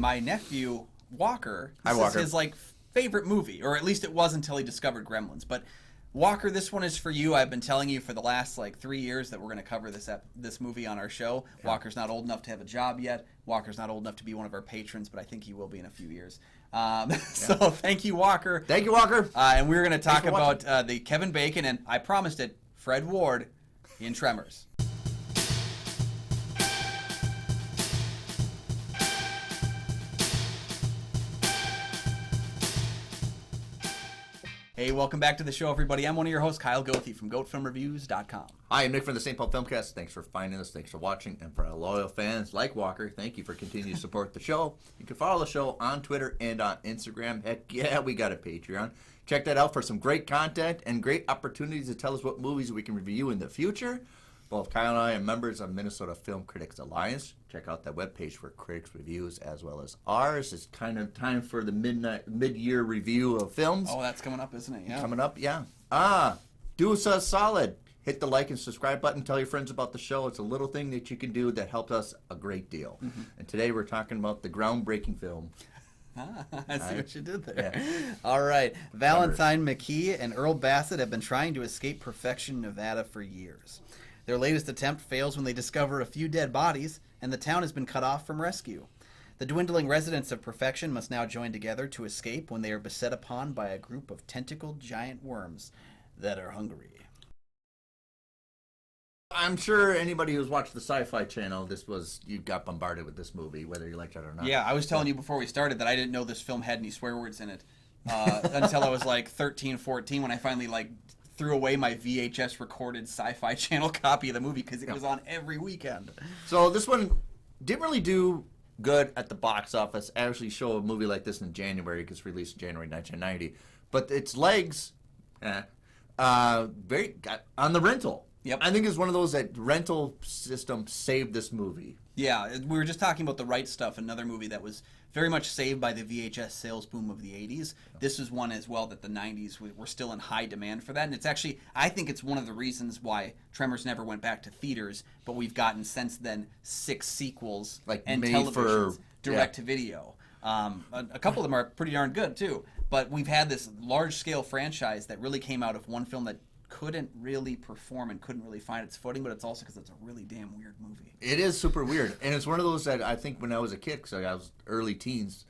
my nephew Walker. Hi, Walker. Is his favorite movie, or at least it was until he discovered Gremlins. But Walker, this one is for you. I've been telling you for the last 3 years that we're going to cover this movie on our show. Yeah. Walker's not old enough to have a job yet. Walker's not old enough to be one of our patrons, but I think he will be in a few years. So thank you, Walker. Thank you, Walker. And we're going to talk about the Kevin Bacon and, I promised it, Fred Ward in Tremors. Hey, welcome back to the show, everybody. I'm one of your hosts, Kyle Goethe from GoatFilmReviews.com. Hi, I'm Nick from the St. Paul Filmcast. Thanks for finding us. Thanks for watching. And for our loyal fans like Walker, thank you for continuing to support the show. You can follow the show on Twitter and on Instagram. Heck yeah, we got a Patreon. Check that out for some great content and great opportunities to tell us what movies we can review in the future. Both Kyle and I are members of Minnesota Film Critics Alliance. Check out that webpage for critics' reviews as well as ours. It's kind of time for the mid-year review of films. Oh, that's coming up, isn't it? Yeah. Coming up, yeah. Do us a solid. Hit the like and subscribe button. Tell your friends about the show. It's a little thing that you can do that helps us a great deal. Mm-hmm. And today we're talking about the groundbreaking film. I see what you did there. Yeah. All right. Valentine McKee and Earl Bassett have been trying to escape Perfection, Nevada for years. Their latest attempt fails when they discover a few dead bodies, and the town has been cut off from rescue. The dwindling residents of Perfection must now join together to escape when they are beset upon by a group of tentacled giant worms that are hungry. I'm sure anybody who's watched the Sci-Fi Channel, you got bombarded with this movie, whether you liked it or not. Yeah, I was telling you before we started that I didn't know this film had any swear words in it until I was 13, 14 when I finally threw away my VHS recorded Sci-Fi Channel copy of the movie because it was on every weekend. So this one didn't really do good at the box office. Actually show a movie like this in January because released in January 1990. But its legs, very on the rental. Yep. I think it's one of those that rental system saved this movie. Yeah, we were just talking about The Right Stuff, another movie that was very much saved by the VHS sales boom of the 80s. This is one as well that the 90s were still in high demand for that. And it's actually, I think it's one of the reasons why Tremors never went back to theaters, but we've gotten since then 6 sequels and televisions direct to video. A couple of them are pretty darn good too, but we've had this large-scale franchise that really came out of one film that couldn't really perform and couldn't really find its footing, but it's also because it's a really damn weird movie. It is super weird, and it's one of those that I think when I was a kid, because I was early teens,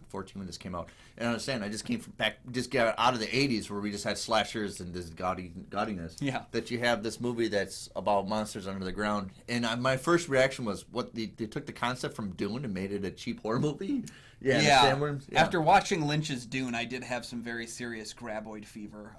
14 when this came out, and I understand I just got out of the 80s where we just had slashers and this gaudiness. Yeah. That you have this movie that's about monsters under the ground, and my first reaction was, they took the concept from Dune and made it a cheap horror movie. Yeah. Sandworms. Yeah. After watching Lynch's Dune, I did have some very serious graboid fever,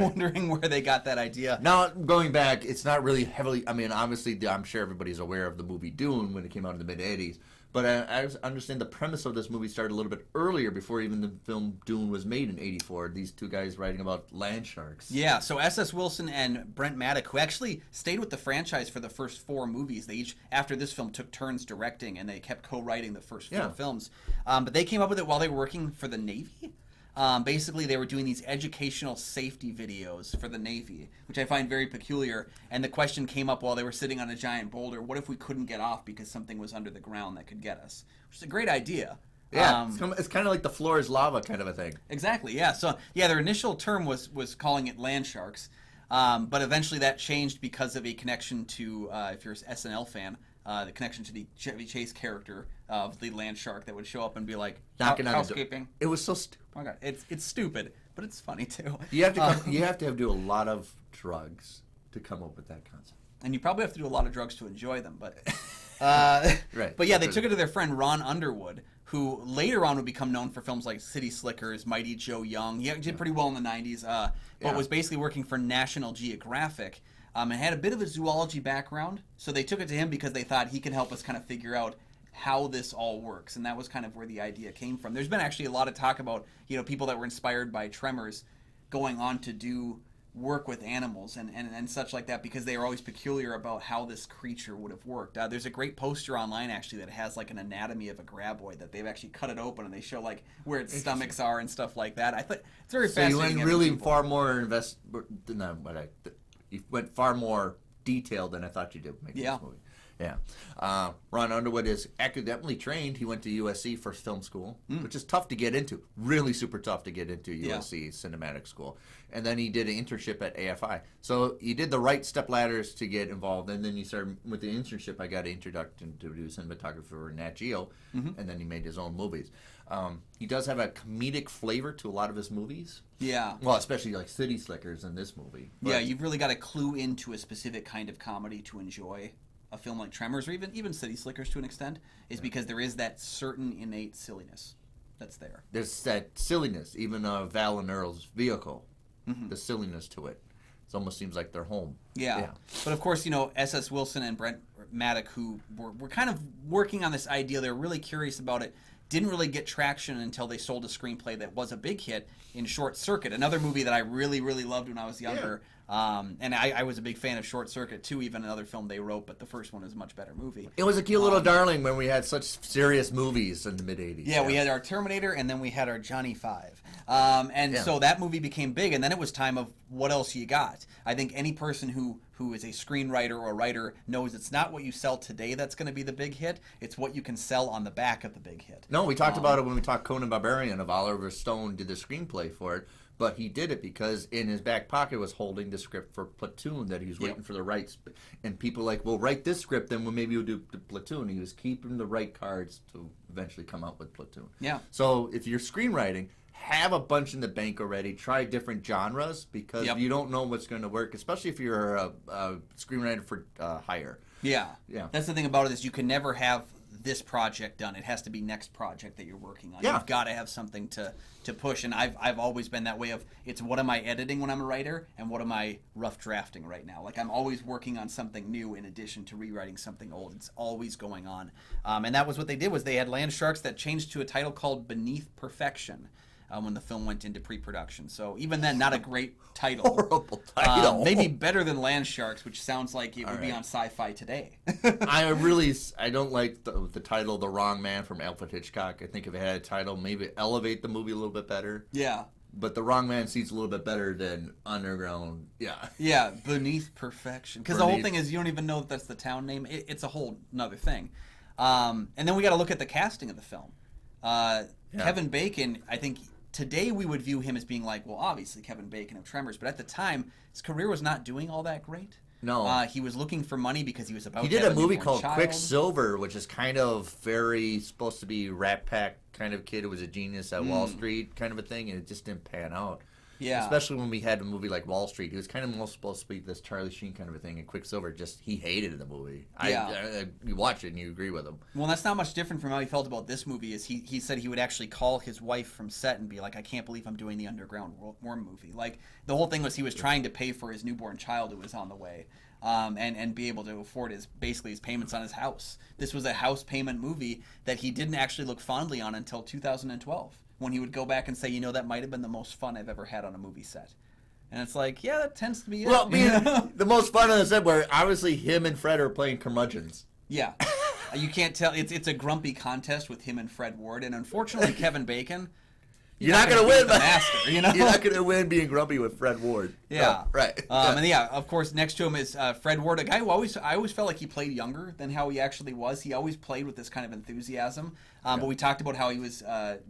wondering where they got that idea. Now, going back, it's not really heavily, obviously, I'm sure everybody's aware of the movie Dune when it came out in the mid-'80s, but I understand the premise of this movie started a little bit earlier, before even the film Dune was made in '84. These two guys writing about land sharks. Yeah, so S.S. Wilson and Brent Maddock, who actually stayed with the franchise for the first 4 movies, they each, after this film, took turns directing, and they kept co-writing the first 4 films. But they came up with it while they were working for the Navy. Basically, they were doing these educational safety videos for the Navy, which I find very peculiar. And the question came up while they were sitting on a giant boulder, what if we couldn't get off because something was under the ground that could get us? Which is a great idea. Yeah, it's kind of like the floor is lava kind of a thing. Exactly, yeah. So, yeah, their initial term was calling it land sharks. But eventually that changed because of a connection to, if you're an SNL fan, the connection to the Chevy Chase character of the land shark that would show up and be like, housekeeping. It was so stupid. Oh my God, it's stupid, but it's funny too. You have to do a lot of drugs to come up with that concept. And you probably have to do a lot of drugs to enjoy them, but right. But yeah, they took it to their friend Ron Underwood, who later on would become known for films like City Slickers, Mighty Joe Young. He did pretty well in the 90s, but was basically working for National Geographic. And had a bit of a zoology background, so they took it to him because they thought he could help us kind of figure out how this all works, and that was kind of where the idea came from. There's been actually a lot of talk about people that were inspired by Tremors going on to do work with animals and such like that, because they are always peculiar about how this creature would have worked. There's a great poster online actually that has an anatomy of a graboid that they've actually cut it open and they show where its stomachs are and stuff like that. I thought it's very fascinating. So you went really far more you went far more detailed than I thought you did making this movie. Yeah. Ron Underwood is academically trained. He went to USC for film school, which is tough to get into. Really super tough to get into USC cinematic school. And then he did an internship at AFI. So he did the right step ladders to get involved. And then he started with the internship. I got an introduction to do cinematography for Nat Geo. And then he made his own movies. He does have a comedic flavor to a lot of his movies. Yeah. Well, especially like City Slickers in this movie. But, yeah, you've really got to clue into a specific kind of comedy to enjoy a film like Tremors, or even City Slickers to an extent, is because there is that certain innate silliness that's there. There's that silliness, even Val and Earl's vehicle, the silliness to it. It almost seems like they're home. Yeah. But of course, S.S. Wilson and Brent Maddock, who were kind of working on this idea, they were really curious about it, didn't really get traction until they sold a screenplay that was a big hit in Short Circuit, another movie that I really, really loved when I was younger. And I was a big fan of Short Circuit, too, even another film they wrote, but the first one is a much better movie. It was a cute little darling when we had such serious movies in the mid-'80s. Yeah, we had our Terminator, and then we had our Johnny Five. So that movie became big, and then it was time of what else you got. I think any person who is a screenwriter or a writer knows it's not what you sell today that's going to be the big hit. It's what you can sell on the back of the big hit. No, we talked about it when we talked Conan Barbarian of Oliver Stone did the screenplay for it. But he did it because in his back pocket was holding the script for Platoon that he was waiting for the rights. And people like, well, write this script, then maybe we'll do Platoon. He was keeping the right cards to eventually come out with Platoon. Yeah. So if you're screenwriting, have a bunch in the bank already. Try different genres because you don't know what's going to work, especially if you're a screenwriter for hire. Yeah. That's the thing about it is you can never have this project done. It has to be next project that you're working on. You've got to have something to push, and I've always been that way of it's what am I editing when I'm a writer and what am I rough drafting right now. Like I'm always working on something new in addition to rewriting something old. It's always going on. And that was what they did was they had Land Sharks that changed to a title called Beneath Perfection. When the film went into pre-production. So even then, not a great title. Horrible title. Maybe better than Land Sharks, which sounds like it would be on Sci-Fi today. I don't like the title The Wrong Man from Alfred Hitchcock. I think if it had a title, maybe elevate the movie a little bit better. Yeah. But The Wrong Man seems a little bit better than Underground. Yeah, Beneath Perfection. Because the whole thing is you don't even know that that's the town name. It's a whole nother thing. And then we got to look at the casting of the film. Kevin Bacon, I think today we would view him as being like, well, obviously Kevin Bacon of Tremors, but at the time his career was not doing all that great. No. He was looking for money because he was about to have a movie called child. Quicksilver, which is kind of very supposed to be Rat Pack kind of kid who was a genius at Wall Street kind of a thing, and it just didn't pan out. Yeah. Especially when we had a movie like Wall Street. He was kind of more supposed to be this Charlie Sheen kind of a thing, and Quicksilver he hated the movie. You watch it and you agree with him. Well, that's not much different from how he felt about this movie. Is he said he would actually call his wife from set and be like, I can't believe I'm doing the Underground Worm movie. Like, the whole thing was he was trying to pay for his newborn child who was on the way. And be able to afford his payments on his house. This was a house payment movie that he didn't actually look fondly on until 2012, when he would go back and say, that might have been the most fun I've ever had on a movie set. And it's like, yeah, that tends to be it. Well, the most fun on the set where obviously him and Fred are playing curmudgeons. Yeah. You can't tell. It's a grumpy contest with him and Fred Ward. And unfortunately, Kevin Bacon... You're not going to win, the master, You're not going to win being grumpy with Fred Ward. Yeah, right. And of course, next to him is Fred Ward, a guy who I always felt like he played younger than how he actually was. He always played with this kind of enthusiasm. But we talked about how he was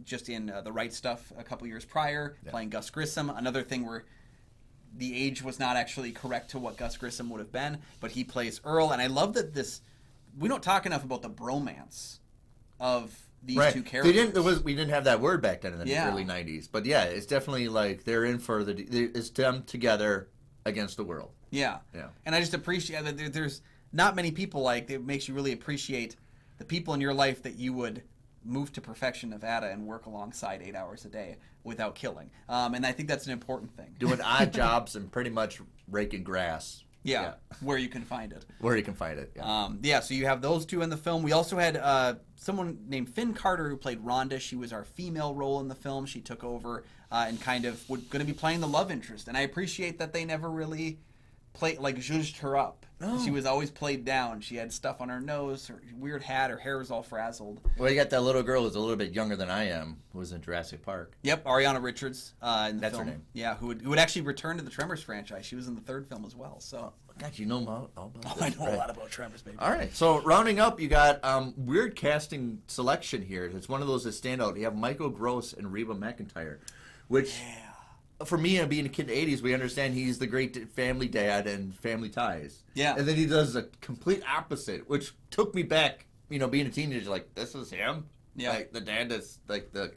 just in The Right Stuff a couple years prior, playing Gus Grissom. Another thing where the age was not actually correct to what Gus Grissom would have been, but he plays Earl. And I love that we don't talk enough about the bromance of these two characters. We didn't have that word back then in the early 90s. But yeah, it's definitely like they're in for it's them together against the world. Yeah. And I just appreciate that there's not many people it makes you really appreciate the people in your life that you would move to Perfection, Nevada and work alongside 8 hours a day without killing. And I think that's an important thing. Doing odd jobs and pretty much raking grass. Yeah, where you can find it. So you have those two in the film. We also had someone named Finn Carter who played Rhonda. She was our female role in the film. She took over and kind of going to be playing the love interest. And I appreciate that they never really zhuzhed her up. Oh. She was always played down. She had stuff on her nose, her weird hat, her hair was all frazzled. Well, you got that little girl who's a little bit younger than I am, who was in Jurassic Park. Yep, Ariana Richards in the That's film. her name. Yeah, who would actually return to the Tremors franchise. She was in the third film as well. So God, you know all about this. I know a lot about Tremors, baby. All right, so rounding up, you got weird casting selection here. It's one of those that stand out. You have Michael Gross and Reba McEntire, which... Yeah. For me, and being a kid in the 80s, we understand he's the great family dad and Family Ties. Yeah. And then he does a complete opposite, which took me back, being a teenager, like, this is him? Yeah. Like, the dad that's, like, the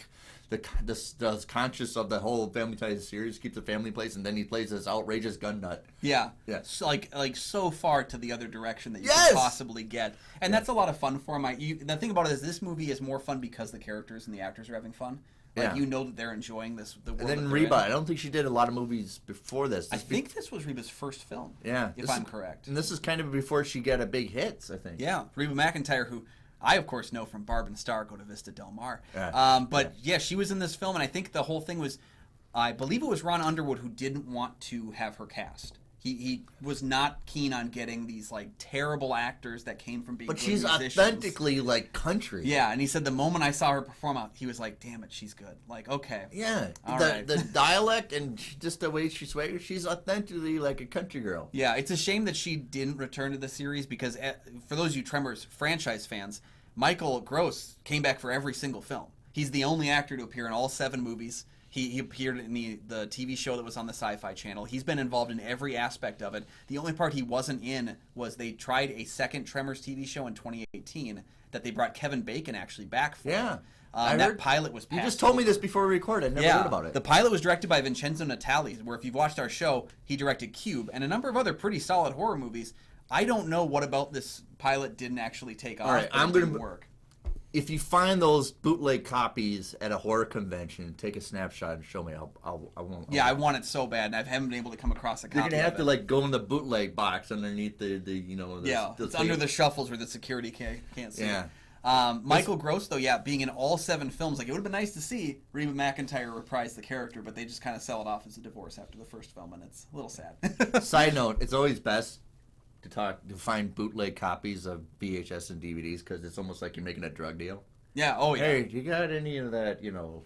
conscious of the whole Family Ties series, keeps the family place, and then he plays this outrageous gun nut. Yeah. Yeah. So, like so far to the other direction that you Yes! could possibly get. And that's a lot of fun for him. The thing about it is this movie is more fun because the characters and the actors are having fun. Like, Yeah. you know that they're enjoying the world. And then that Reba, they're in. I don't think she did a lot of movies before this. I think this was Reba's first film. Yeah. If I'm correct. And this is kind of before she got a big hits, I think. Yeah. Reba McEntire, who I, of course, know from Barb and Star, Go to Vista Del Mar. Yeah. Yeah, she was in this film, and I think the whole thing was, I believe it was Ron Underwood who didn't want to have her cast. He was not keen on getting these, like, terrible actors that came from being But good she's musicians. authentically, like, country. Yeah, and he said the moment I saw her perform, he was like, damn it, she's good. Like, okay. Yeah, All the right. the dialect and just the way she sways, she's authentically like a country girl. Yeah, it's a shame that she didn't return to the series because, for those of you Tremors franchise fans, Michael Gross came back for every single film. He's the only actor to appear in all 7 movies. He appeared in the TV show that was on the Sci-Fi Channel. He's been involved in every aspect of it. The only part he wasn't in was they tried a second Tremors TV show in 2018 that they brought Kevin Bacon actually back for. Yeah. That heard, pilot was You passed just told me over. this before we recorded. I never heard about it. The pilot was directed by Vincenzo Natali, where if you've watched our show, he directed Cube and a number of other pretty solid horror movies. I don't know what about this pilot didn't actually take off. All right, but I'm it gonna didn't work. If you find those bootleg copies at a horror convention, take a snapshot and show me. I won't. Yeah, I want it so bad, and I haven't been able to come across a copy. You're gonna have of to it. like go in the bootleg box underneath the It's under the shuffles where the security can't see. Yeah. Michael Gross, though, being in all 7 films, like it would have been nice to see Reba McEntire reprise the character, but they just kind of sell it off as a divorce after the first film, and it's a little sad. Side note: it's always best to find bootleg copies of VHS and DVDs because it's almost like you're making a drug deal. Yeah. Oh, yeah. Hey, you got any of that?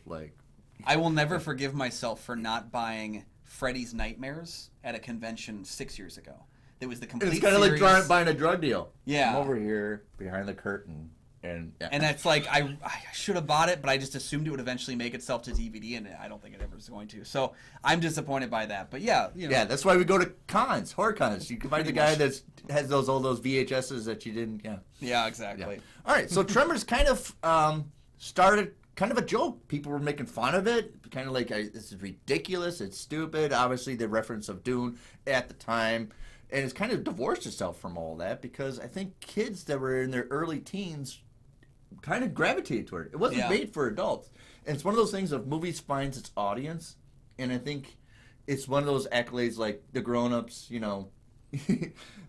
Like. I will never forgive myself for not buying Freddy's Nightmares at a convention 6 years ago. It was the complete It's kind of series. like buying a drug deal. Yeah. I'm over here behind the curtain, and And it's like I should have bought it, but I just assumed it would eventually make itself to DVD, and I don't think it ever is going to. So I'm disappointed by that. But yeah, yeah, that's why we go to cons, horror cons. You can find the Pretty guy much. that has all those VHSs that you didn't. Yeah. Yeah, exactly. Yeah. All right, so Tremors kind of started kind of a joke. People were making fun of it, kind of like this is ridiculous, it's stupid. Obviously, the reference of Dune at the time, and it's kind of divorced itself from all that because I think kids that were in their early teens kind of gravitated toward it. It wasn't Yeah. made for adults, and it's one of those things of movies finds its audience, and I think it's one of those accolades like the grown-ups, you're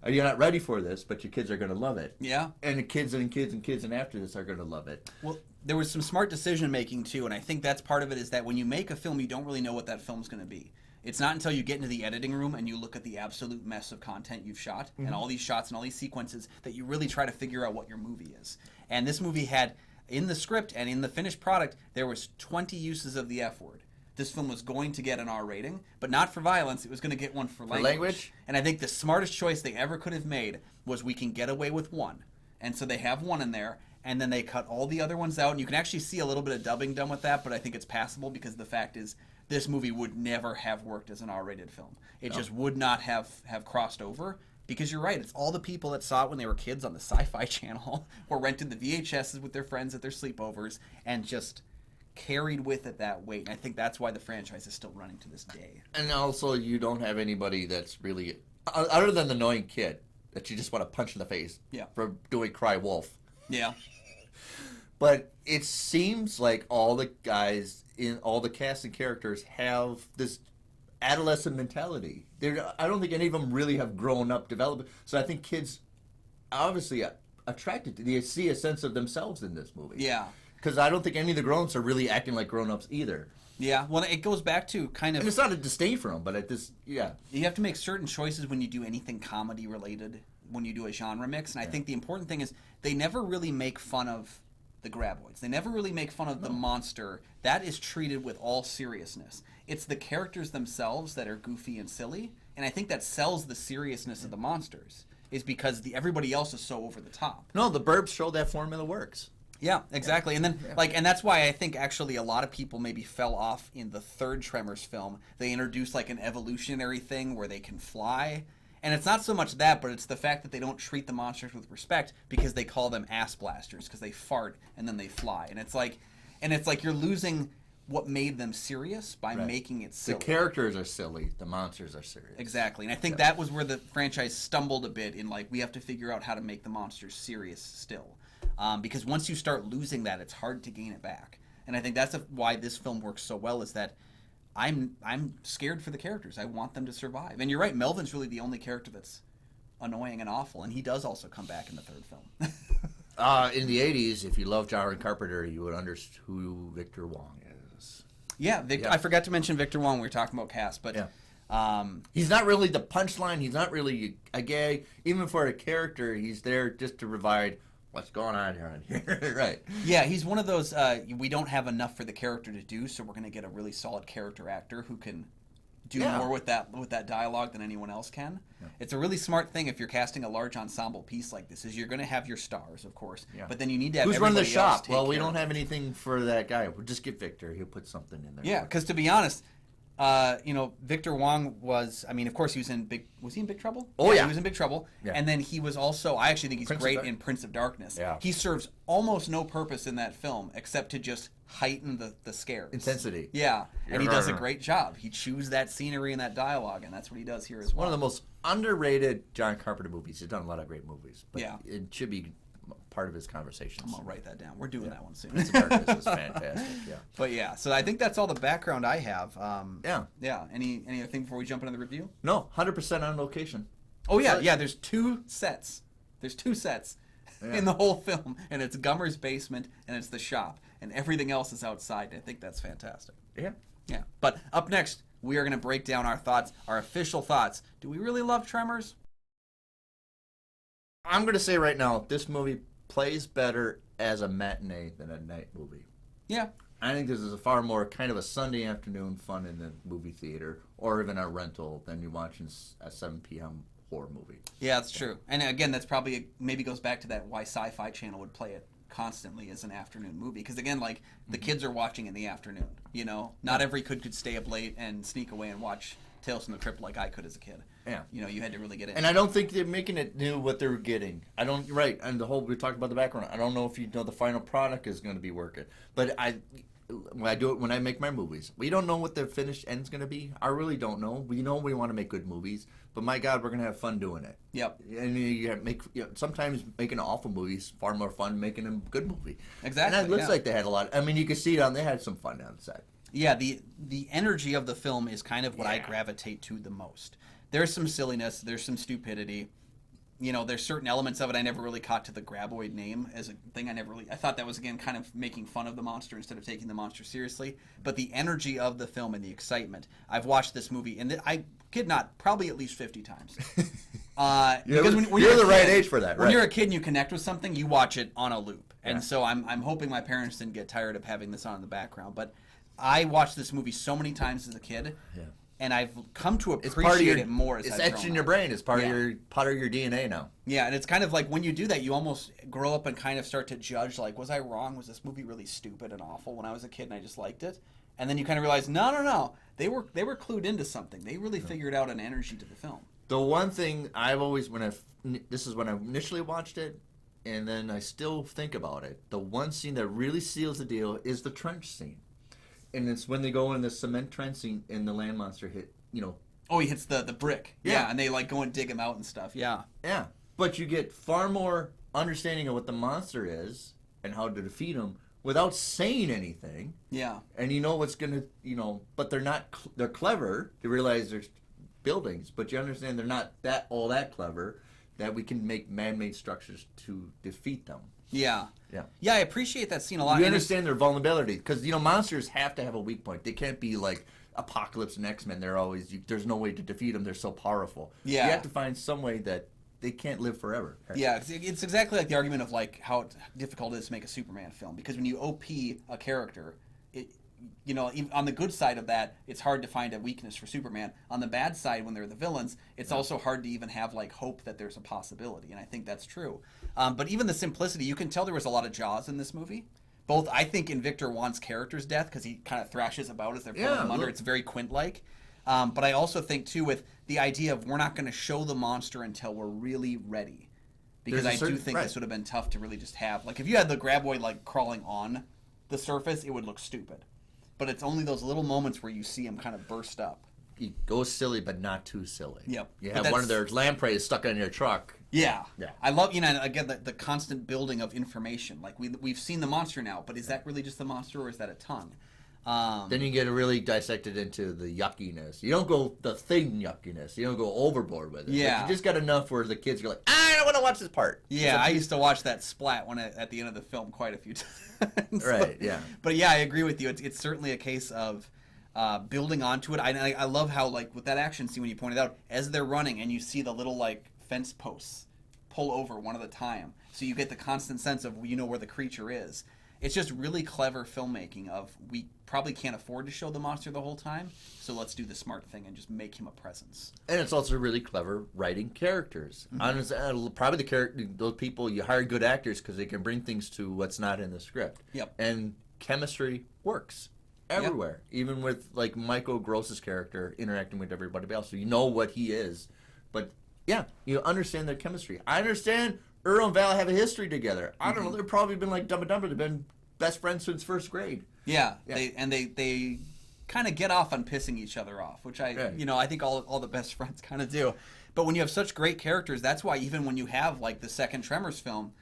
not ready for this, but your kids are going to love it. Yeah. And the kids and kids and kids and after this are going to love it. Well, there was some smart decision making too, and I think that's part of it is that when you make a film, you don't really know what that film's going to be. It's not until you get into the editing room and you look at the absolute mess of content you've shot and all these shots and all these sequences that you really try to figure out what your movie is. And this movie had, in the script and in the finished product, there was 20 uses of the F word. This film was going to get an R rating, but not for violence. It was going to get one for language. And I think the smartest choice they ever could have made was we can get away with one. And so they have one in there, and then they cut all the other ones out. And you can actually see a little bit of dubbing done with that, but I think it's passable because the fact is this movie would never have worked as an R-rated film. It just would not have crossed over. Because you're right, it's all the people that saw it when they were kids on the Sci-Fi Channel or rented the VHSs with their friends at their sleepovers and just carried with it that weight. And I think that's why the franchise is still running to this day. And also, you don't have anybody that's really, other than the annoying kid, that you just want to punch in the face for doing Cry Wolf. Yeah. But it seems like all the guys in all the cast and characters have this adolescent mentality. I don't think any of them really have grown up, developed. So I think kids obviously attracted to, they see a sense of themselves in this movie. Yeah. because I don't think any of the grown-ups are really acting like grown-ups either. Yeah, well, it goes back to kind of... And it's not a disdain for them, but at this, yeah. You have to make certain choices when you do anything comedy-related, when you do a genre mix, and I think the important thing is they never really make fun of the graboids. They never really make fun of the monster. That is treated with all seriousness. It's the characters themselves that are goofy and silly, and I think that sells the seriousness of the monsters, is because everybody else is so over the top. No, the Burbs show that formula works. Yeah, exactly. And then, and that's why I think actually a lot of people maybe fell off in the third Tremors film. They introduced like an evolutionary thing where they can fly. And it's not so much that, but it's the fact that they don't treat the monsters with respect because they call them ass blasters because they fart and then they fly. And it's like you're losing what made them serious by making it silly. The characters are silly. The monsters are serious. Exactly. And I think that was where the franchise stumbled a bit in like, we have to figure out how to make the monsters serious still. Because once you start losing that, it's hard to gain it back. And I think that's why this film works so well, is that I'm scared for the characters. I want them to survive. And you're right, Melvin's really the only character that's annoying and awful, and he does also come back in the third film. In the 80s, if you love John Carpenter, you would understand who Victor Wong is. Yeah, I forgot to mention Victor Wong when we were talking about cast, but... Yeah. He's not really the punchline. He's not really a gag. Even for a character, he's there just to provide... What's going on here? Right. Yeah, he's one of those, we don't have enough for the character to do, so we're going to get a really solid character actor who can do more with that dialogue than anyone else can. Yeah. It's a really smart thing if you're casting a large ensemble piece like this, is you're going to have your stars, of course, but then you need to have Who's running the shop? Well, we don't have anything for that guy. We'll just get Victor. He'll put something in there. Yeah, because to be honest... Victor Wong was, of course he was in Big Trouble? Oh, yeah. He was in Big Trouble. Yeah. And then he was also, I actually think he's great in Prince of Darkness. Yeah. He serves almost no purpose in that film except to just heighten the scares. Intensity. Yeah. And he does a great job. He chews that scenery and that dialogue, and that's what he does here as well. One of the most underrated John Carpenter movies. He's done a lot of great movies. But it should be part of his conversations. I'm going to write that down. We're doing that one soon. Prince of Darkness is fantastic, But so I think that's all the background I have. Yeah. Any other thing before we jump into the review? No, 100% on location. Oh, yeah, there's two sets. In the whole film, and it's Gummer's basement, and it's the shop, and everything else is outside. I think that's fantastic. Yeah. Yeah. But up next, we are going to break down our thoughts, our official thoughts. Do we really love Tremors? I'm going to say right now, this movie plays better as a matinee than a night movie. Yeah. I think this is a far more kind of a Sunday afternoon fun in the movie theater or even a rental than you watching a 7 p.m. horror movie. Yeah, that's true. And again, that's probably maybe goes back to that why Sci-Fi Channel would play it constantly as an afternoon movie. Because again, like the kids are watching in the afternoon. Not every kid could stay up late and sneak away and watch Tales from the Crypt like I could as a kid. Yeah. You had to really get in. And I don't think they're making it new what they're getting. And we talked about the background. I don't know if the final product is going to be working. But when I make my movies, we don't know what the finished end's going to be. I really don't know. We know we want to make good movies, but my God, we're going to have fun doing it. Yep. And sometimes making an awful movie is far more fun than making a good movie. Exactly. And it looks like they had a lot. You can see they had some fun on the set. Yeah, the energy of the film is kind of what I gravitate to the most. There's some silliness, there's some stupidity. There's certain elements of it I never really caught to the graboid name as a thing. I thought that was, again, kind of making fun of the monster instead of taking the monster seriously. But the energy of the film and the excitement. I've watched this movie, and I kid not, probably at least 50 times. Because when you're the right age for that, right? When you're a kid and you connect with something, you watch it on a loop. And so I'm hoping my parents didn't get tired of having this on in the background. But I watched this movie so many times as a kid. Yeah. And I've come to appreciate it more as I've grown up. It's etched in your brain. It's part of your DNA now. Yeah, and it's kind of like when you do that, you almost grow up and kind of start to judge, like, was I wrong? Was this movie really stupid and awful when I was a kid and I just liked it? And then you kind of realize, no. They were clued into something. They really figured out an energy to the film. The one thing I've always, this is when I initially watched it, and then I still think about it. The one scene that really seals the deal is the trench scene. And it's when they go in the cement trenching and the land monster hit, Oh, he hits the brick. Yeah, and they go and dig him out and stuff. Yeah. Yeah. But you get far more understanding of what the monster is and how to defeat him without saying anything. Yeah. And you know what's going to, but they're not, they're clever. They realize there's buildings, but you understand they're not all that clever that we can make man-made structures to defeat them. Yeah. Yeah. Yeah, I appreciate that scene a lot. You understand their vulnerability because monsters have to have a weak point. They can't be like Apocalypse and X-Men. They're always there's no way to defeat them. They're so powerful. Yeah. You have to find some way that they can't live forever. Yeah, it's exactly like the argument of like how difficult it is to make a Superman film, because when you OP a character, on the good side of that, it's hard to find a weakness for Superman. On the bad side, when they're the villains, it's also hard to even have like hope that there's a possibility, and I think that's true. But even the simplicity, you can tell there was a lot of Jaws in this movie. Both, I think, in Victor Wan's character's death, because he kind of thrashes about as they're pulling him under. It's very Quint-like. But I also think, too, with the idea of we're not going to show the monster until we're really ready. Because I do think this would have been tough to really just have. Like, if you had the Graboid, like, crawling on the surface, it would look stupid. But it's only those little moments where you see him kind of burst up. He goes silly, but not too silly. Yep. You have one of their lampreys stuck on your truck. Yeah. I love, again, the constant building of information. Like, we've seen the monster now, but is that really just the monster, or is that a tongue? Then you get really dissected into the yuckiness. You don't go the thing yuckiness. You don't go overboard with it. Yeah. Like, you just got enough where the kids are like, I don't want to watch this part. Yeah, I used to watch that splat at the end of the film quite a few times. Right, yeah. But yeah, I agree with you. It's certainly a case of building onto it. I love how, like, with that action scene when you pointed out, as they're running and you see the little, like, fence posts pull over one at a time, so you get the constant sense of where the creature is. It's just really clever filmmaking of, we probably can't afford to show the monster the whole time, so let's do the smart thing and just make him a presence. And it's also really clever writing characters. Honestly, probably those people, you hire good actors because they can bring things to what's not in the script. Yep. And chemistry works everywhere, even with like Michael Gross's character interacting with everybody else. So you know what he is, but yeah, you understand their chemistry. I understand Earl and Val have a history together. I don't know. They've probably been like Dumb and Dumber. They've been best friends since first grade. Yeah. They kind of get off on pissing each other off, which I think all the best friends kind of do. But when you have such great characters, that's why even when you have like the second Tremors film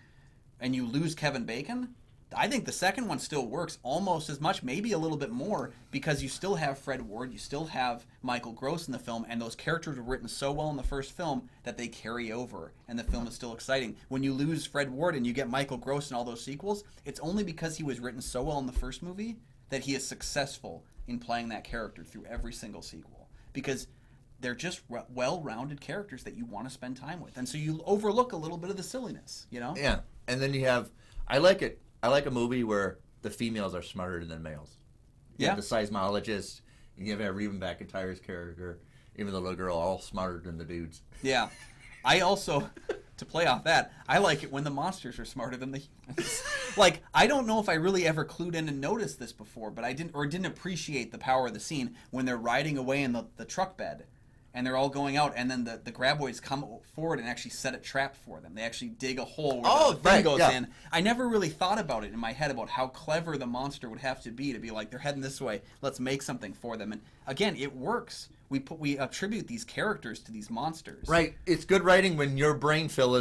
and you lose Kevin Bacon, I think the second one still works almost as much, maybe a little bit more, because you still have Fred Ward, you still have Michael Gross in the film, and those characters were written so well in the first film that they carry over, and the film is still exciting. When you lose Fred Ward and you get Michael Gross in all those sequels, it's only because he was written so well in the first movie that he is successful in playing that character through every single sequel. Because they're just well-rounded characters that you want to spend time with. And so you overlook a little bit of the silliness, Yeah. And then you have, I like a movie where the females are smarter than males. You have the seismologist, and you have Reuben McIntyre's character, even the little girl, all smarter than the dudes. Yeah. I also, to play off that, I like it when the monsters are smarter than the humans. Like, I don't know if I really ever clued in and noticed this before, but I didn't appreciate the power of the scene when they're riding away in the truck bed. And they're all going out, and then the Graboids come forward and actually set a trap for them. They actually dig a hole where the thing goes in. I never really thought about it in my head about how clever the monster would have to be like, they're heading this way, let's make something for them. And again, it works. We attribute these characters to these monsters. Right. It's good writing when your brain filled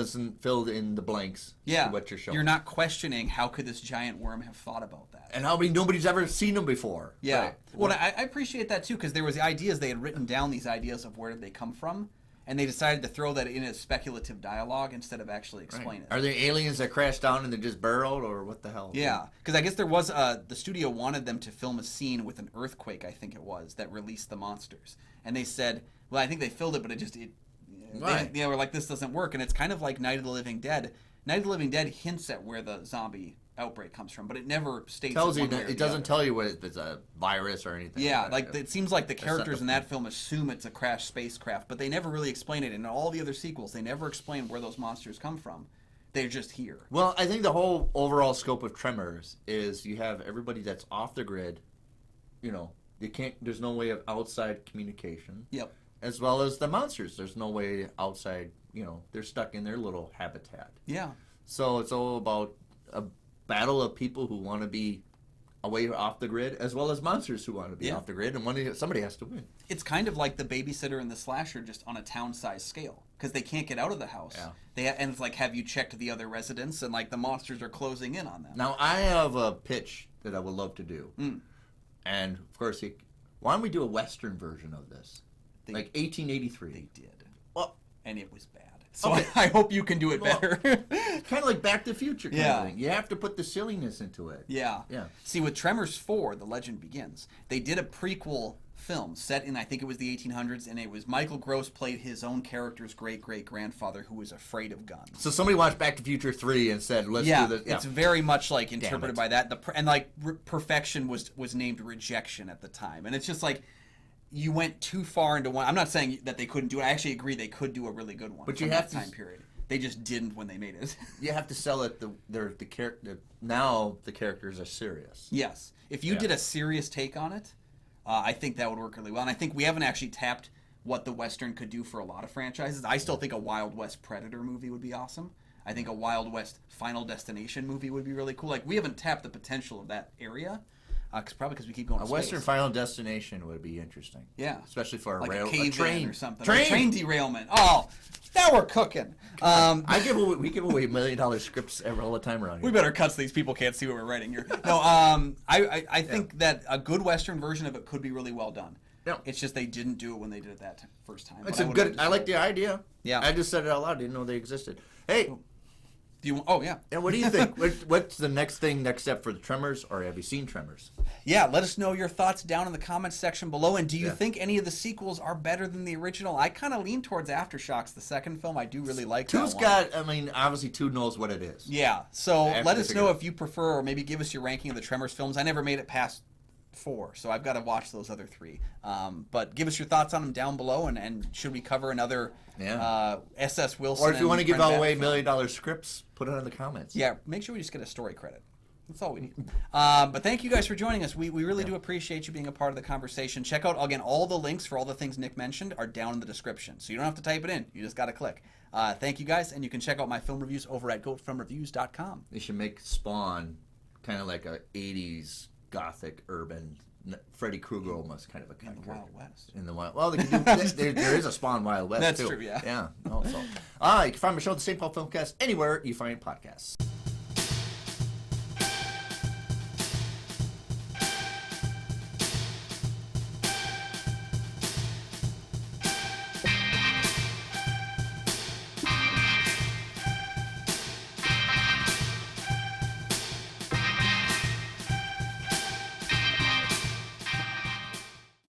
in the blanks to what you're showing. You're not questioning how could this giant worm have thought about that. And how nobody's ever seen them before. Yeah. Right. Well, I appreciate that too, because there was the ideas, they had written down these ideas of where did they come from, and they decided to throw that in as speculative dialogue instead of actually explain it. Are there aliens that crashed down and they just burrowed, or what the hell? Yeah, because I guess there was the studio wanted them to film a scene with an earthquake, I think it was, that released the monsters, and they said, well, I think they filled it, but they were like, this doesn't work, and it's kind of like Night of the Living Dead. Night of the Living Dead hints at where the zombie outbreak comes from, but it never states it doesn't tell you what if it's a virus or anything. Yeah, it seems like the characters in that film assume it's a crashed spacecraft, but they never really explain it. In all the other sequels, they never explain where those monsters come from. They're just here. Well, I think the whole overall scope of Tremors is you have everybody that's off the grid. There's no way of outside communication. Yep. As well as the monsters. There's no way outside, they're stuck in their little habitat. Yeah. So it's all about a battle of people who want to be away off the grid, as well as monsters who want to be off the grid, and somebody has to win. It's kind of like the babysitter and the slasher, just on a town-sized scale, because they can't get out of the house. Yeah. And it's like, have you checked the other residents? And like the monsters are closing in on them. Now I have a pitch that I would love to do, and of course, why don't we do a Western version of this, like 1883? They did. Well, and it was bad. So I hope you can do it better. Kind of like Back to the Future kind Yeah. of thing. You have to put the silliness into it. Yeah. See, with Tremors 4, The Legend Begins, they did a prequel film set in, I think it was the 1800s, and it was Michael Gross played his own character's great-great-grandfather who was afraid of guns. So somebody watched Back to the Future 3 and said, let's do this. It's very much like interpreted by that. Perfection was named Rejection at the time. And it's just like, you went too far into one. I'm not saying that they couldn't do it. I actually agree they could do a really good one. But from you have that time period. They just didn't when they made it. You have to sell it. The character now the characters are serious. Yes, if you did a serious take on it, I think that would work really well. And I think we haven't actually tapped what the Western could do for a lot of franchises. I still think a Wild West Predator movie would be awesome. I think a Wild West Final Destination movie would be really cool. Like, we haven't tapped the potential of that area. Probably because we keep going to A space. Western Final Destination would be interesting. Yeah. Especially for a train or something. Train! A train derailment. Oh, now we're cooking. We give away $1 million scripts all the time around here. We better cut so these people can't see what we're writing here. No, I think that a good Western version of it could be really well done. Yeah. It's just they didn't do it when they did it that first time. It's a good. I like the idea. Yeah. I just said it out loud. Didn't know they existed. Hey. Oh, yeah. And what do you think? What's the next step for the Tremors, or have you seen Tremors? Yeah, let us know your thoughts down in the comments section below. And do you think any of the sequels are better than the original? I kind of lean towards Aftershocks, the second film. I do really like that one. Obviously 2 knows what it is. Yeah, so let us know if you prefer, or maybe give us your ranking of the Tremors films. I never made it past 4, so I've got to watch those other 3. But give us your thoughts on them down below, and should we cover another S.S. Wilson? Or if you want to give away $1 million scripts, put it in the comments. Yeah, make sure we just get a story credit. That's all we need. But thank you guys for joining us. We really do appreciate you being a part of the conversation. Check out, again, all the links for all the things Nick mentioned are down in the description. So you don't have to type it in. You just got to click. Thank you guys, and you can check out my film reviews over at goatfilmreviews.com. They should make Spawn kind of like a 80s gothic urban Freddy Krueger almost kind of a character. In the Wild West. In the Wild. Well, they can do, there is a Spawn Wild West That's too. true, yeah. Yeah. Also. You can find my show, the St. Paul Filmcast, anywhere you find podcasts.